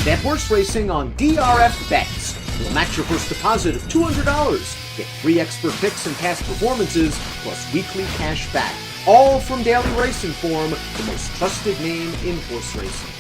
Bet horse racing on DRF Bets. We'll match your first deposit of $200. Get free expert picks and past performances, plus weekly cash back. All from Daily Racing Form, the most trusted name in horse racing.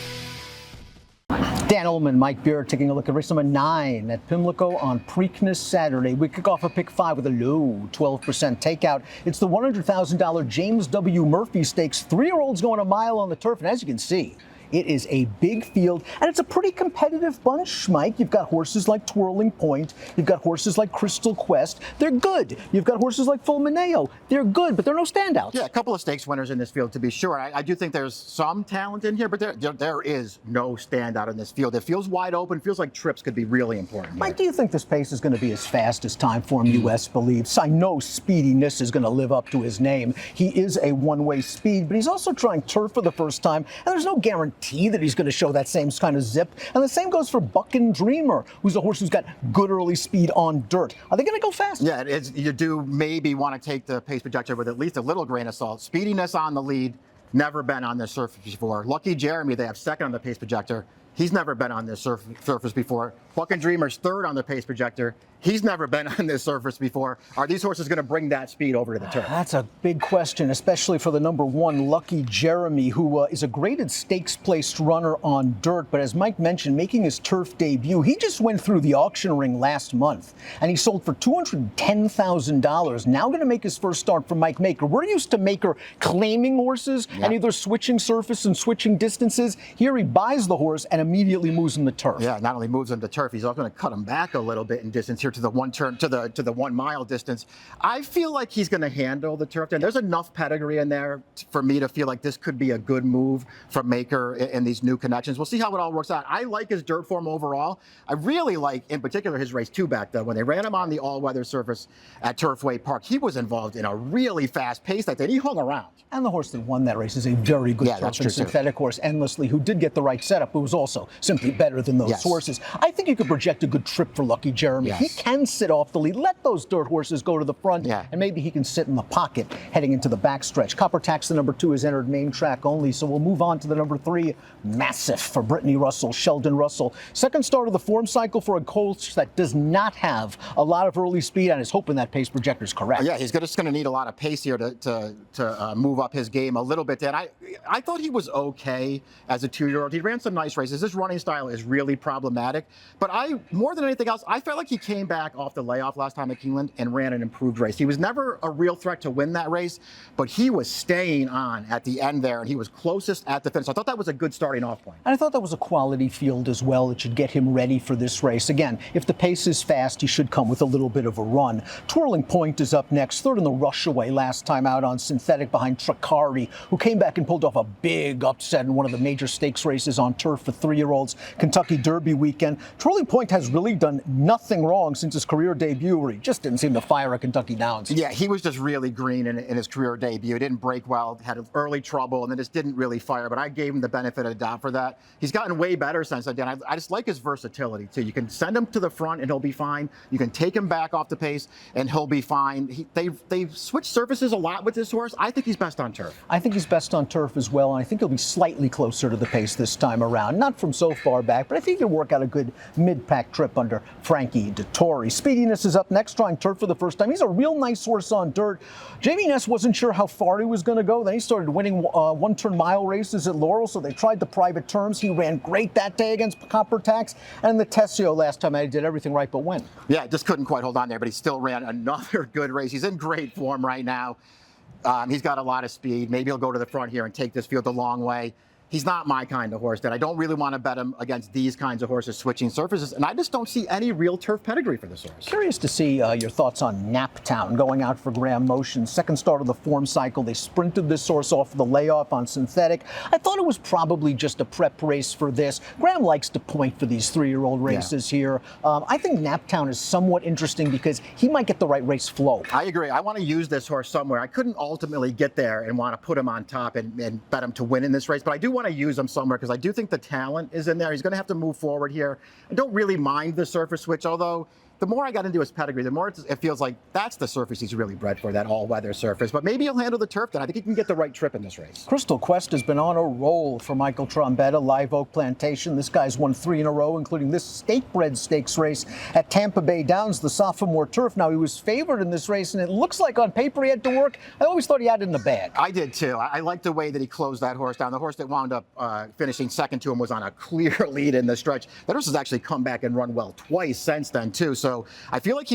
Dan Illman, Mike Beer, taking a look at race number 9 at Pimlico on Preakness Saturday. We kick off a pick 5 with a low 12% takeout. It's the $100,000 James W. Murphy Stakes. 3-year-olds going a mile on the turf, and as you can see, it is a big field, and it's a pretty competitive bunch, Mike. You've got horses like Twirling Point. You've got horses like Crystal Quest. They're good. You've got horses like Ful Mano. They're good, but they're no standouts. Yeah, a couple of stakes winners in this field, to be sure. I do think there's some talent in here, but there is no standout in this field. It feels wide open. Feels like trips could be really important here. Mike, do you think this pace is going to be as fast as Timeform US believes? I know Speediness is going to live up to his name. He is a one-way speed, but he's also trying turf for the first time, and there's no guarantee that he's going to show that same kind of zip. And the same goes for Buckin' Dreamer, who's a horse who's got good early speed on dirt. Are they going to go fast? Yeah, you do maybe want to take the pace projector with at least a little grain of salt. Speediness on the lead, never been on this surface before. Lucky Jeremy, they have second on the pace projector. He's never been on this surface before. Buckin' Dreamer's third on the pace projector. He's never been on this surface before. Are these horses going to bring that speed over to the turf? That's a big question, especially for the number 1, Lucky Jeremy, who is a graded stakes-placed runner on dirt. But as Mike mentioned, making his turf debut, he just went through the auction ring last month, and he sold for $210,000. Now going to make his first start for Mike Maker. We're used to Maker claiming horses and either switching surface and switching distances. Here he buys the horse and immediately moves him to turf. Yeah, not only moves him to turf, he's also going to cut him back a little bit in distance here to the 1 mile distance. I feel like he's going to handle the turf. And there's enough pedigree in there for me to feel like this could be a good move from Maker in these new connections. We'll see how it all works out. I like his dirt form overall. I really like, in particular, his race 2 back, though. When they ran him on the all-weather surface at Turfway Park, he was involved in a really fast pace that day. He hung around. And the horse that won that race is a very good turf and synthetic horse, Endlessly, who did get the right setup, but was also simply better than those horses. I think you could project a good trip for Lucky Jeremy. He can sit off the lead. Let those dirt horses go to the front, and maybe he can sit in the pocket heading into the backstretch. Copper Tax, the number 2, is entered main track only, so we'll move on to the number 3, Massive, for Brittany Russell, Sheldon Russell. Second start of the form cycle for a coach that does not have a lot of early speed and is hoping that pace projector is correct. Yeah, he's just going to need a lot of pace here to move up his game a little bit. And I thought he was okay as a 2-year-old. He ran some nice races. His running style is really problematic. But more than anything else, I felt like he came back off the layoff last time at Keeneland and ran an improved race. He was never a real threat to win that race, but he was staying on at the end there, and he was closest at the finish. I thought that was a good starting off point. And I thought that was a quality field as well that should get him ready for this race. Again, if the pace is fast, he should come with a little bit of a run. Twirling Point is up next, third in the rush away last time out on synthetic behind Tricari, who came back and pulled off a big upset in one of the major stakes races on turf for 3-year-olds, Kentucky Derby weekend. Twirling Point has really done nothing wrong since his career debut, where he just didn't seem to fire at Kentucky Downs. Yeah, he was just really green in his career debut. Didn't break well, had early trouble, and then just didn't really fire. But I gave him the benefit of the doubt for that. He's gotten way better since then. I just like his versatility, too. You can send him to the front, and he'll be fine. You can take him back off the pace, and he'll be fine. They've switched surfaces a lot with this horse. I think he's best on turf. I think he's best on turf as well, and I think he'll be slightly closer to the pace this time around. Not from so far back, but I think he'll work out a good mid-pack trip under Frankie Dettori. Speediness is up next, trying turf for the first time. He's a real nice horse on dirt. Jamie Ness wasn't sure how far he was going to go. Then he started winning one-turn mile races at Laurel, so they tried the private terms. He ran great that day against Copper Tax, and the Tessio last time he did everything right but win. Yeah, just couldn't quite hold on there, but he still ran another good race. He's in great form right now. He's got a lot of speed. Maybe he'll go to the front here and take this field a long way. He's not my kind of horse that I don't really want to bet him against these kinds of horses switching surfaces, and I just don't see any real turf pedigree for this horse. Curious to see your thoughts on Naptown going out for Graham Motion. Second start of the form cycle. They sprinted this horse off the layoff on synthetic. I thought it was probably just a prep race for this. Graham likes to point for these 3-year-old races here. I think Naptown is somewhat interesting because he might get the right race flow. I agree. I want to use this horse somewhere. I couldn't ultimately get there and want to put him on top and bet him to win in this race, but I do want to use him somewhere because I do think the talent is in there. He's going to have to move forward here. I don't really mind the surface switch, although the more I got into his pedigree, the more it feels like that's the surface he's really bred for, that all-weather surface. But maybe he'll handle the turf then. I think he can get the right trip in this race. Crystal Quest has been on a roll for Michael Trombetta, Live Oak Plantation. This guy's won 3 in a row, including this stake-bred stakes race at Tampa Bay Downs, the sophomore turf. Now, he was favored in this race, and it looks like on paper he had to work. I always thought he had it in the bag. I did too. I liked the way that he closed that horse down. The horse that wound up finishing second to him was on a clear lead in the stretch. That horse has actually come back and run well twice since then too. So I feel like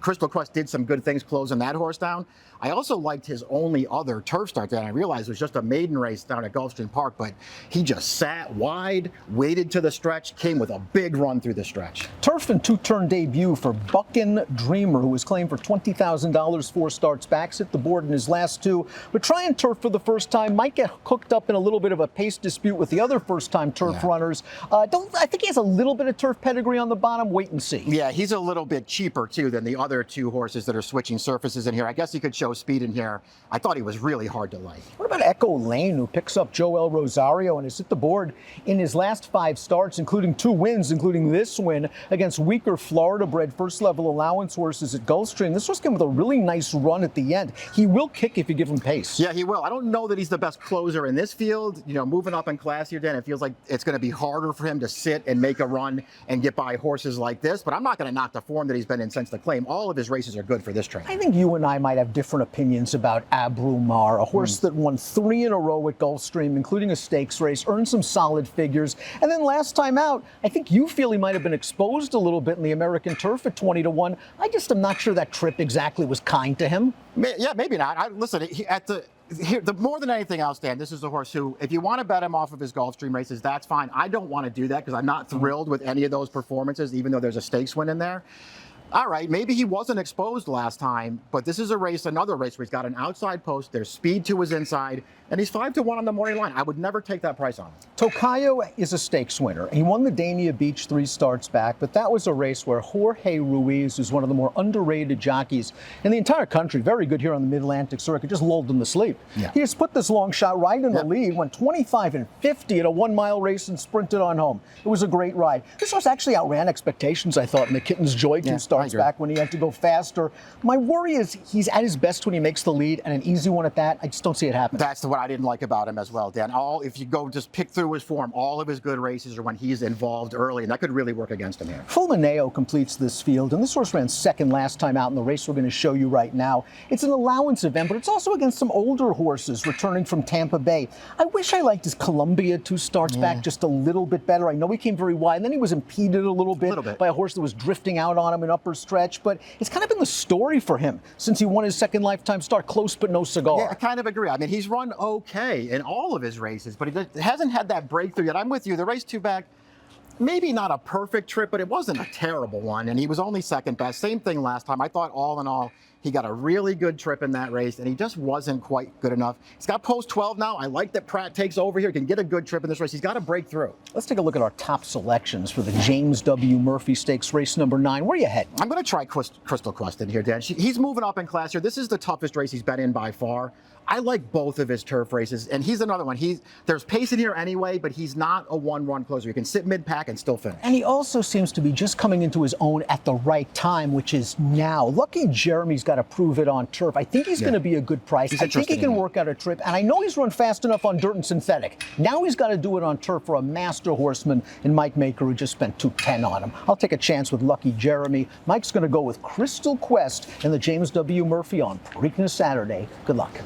Crystal Quest did some good things closing that horse down. I also liked his only other turf start there, and I realized it was just a maiden race down at Gulfstream Park, but he just sat wide, waited to the stretch, came with a big run through the stretch. Turf and two-turn debut for Buckin Dreamer, who was claimed for $20,000 4 starts back, hit the board in his last 2. But trying turf for the first time might get hooked up in a little bit of a pace dispute with the other first-time turf runners. I think he has a little bit of turf pedigree on the bottom. Wait and see. Yeah, he's a little bit cheaper too than the other 2 horses that are switching surfaces in here. I guess he could show speed in here. I thought he was really hard to like. What about Echo Lane, who picks up Joel Rosario and has hit the board in his last 5 starts, including 2 wins, including this win against weaker Florida-bred first-level allowance horses at Gulfstream. This horse came with a really nice run at the end. He will kick if you give him pace. Yeah, he will. I don't know that he's the best closer in this field. You know, moving up in class here, Dan, it feels like it's going to be harder for him to sit and make a run and get by horses like this. But I'm not going to knock the form that he's been in since the claim. All of his races are good for this train. I think you and I might have different opinions about A-Rumar, a horse that won 3 in a row at Gulfstream, including a stakes race, earned some solid figures. And then last time out, I think you feel he might have been exposed a little bit in the American turf at 20-1. I just am not sure that trip exactly was kind to him. Yeah, maybe not. Listen, the more than anything else, Dan, this is a horse who, if you want to bet him off of his Gulfstream races, that's fine. I don't want to do that because I'm not thrilled with any of those performances, even though there's a stakes win in there. All right, maybe he wasn't exposed last time, but this is a race, another race where he's got an outside post, there's speed to his inside, and he's 5-1 on the morning line. I would never take that price on him. Tocayo is a stakes winner. He won the Dania Beach 3 starts back, but that was a race where Jorge Ruiz, who's one of the more underrated jockeys in the entire country, very good here on the Mid-Atlantic circuit, just lulled him to sleep. Yeah. He just put this long shot right in the lead, went 25-50 at a 1-mile race and sprinted on home. It was a great ride. This horse actually outran expectations, I thought, in the Kitten's Joy 2 starts back when he had to go faster. My worry is he's at his best when he makes the lead, and an easy one at that. I just don't see it happen. That's what I didn't like about him as well, Dan. If you go just pick through his form, all of his good races are when he's involved early, and that could really work against him here. Ful Mano completes this field, and this horse ran second last time out in the race we're going to show you right now. It's an allowance event, but it's also against some older horses returning from Tampa Bay. I wish I liked his Columbia 2 starts back just a little bit better. I know he came very wide, and then he was impeded a little bit by a horse that was drifting out on him in upper stretch, but it's kind of been the story for him since he won his second lifetime start, close but no cigar. Yeah, I kind of agree. I mean, he's run okay in all of his races, but he hasn't had that breakthrough yet. I'm with you. The race 2 back, maybe not a perfect trip, but it wasn't a terrible one, and he was only second best. Same thing last time. I thought all in all, he got a really good trip in that race, and he just wasn't quite good enough. He's got post 12 now. I like that Pratt takes over here, can get a good trip in this race. He's got to break through. Let's take a look at our top selections for the James W. Murphy Stakes race number 9. Where are you heading? I'm going to try Crystal Quest in here, Dan. He's moving up in class here. This is the toughest race he's been in by far. I like both of his turf races, and he's another one. There's pace in here anyway, but he's not a one-run closer. You can sit mid-pack and still finish. And he also seems to be just coming into his own at the right time, which is now. Lucky Jeremy's got to prove it on turf. I think he's going to be a good price. I think he can work out a trip, and I know he's run fast enough on dirt and synthetic. Now he's got to do it on turf for a master horseman in Mike Maker, who just spent $210 on him. I'll take a chance with Lucky Jeremy. Mike's going to go with Crystal Quest and the James W. Murphy on Preakness Saturday. Good luck.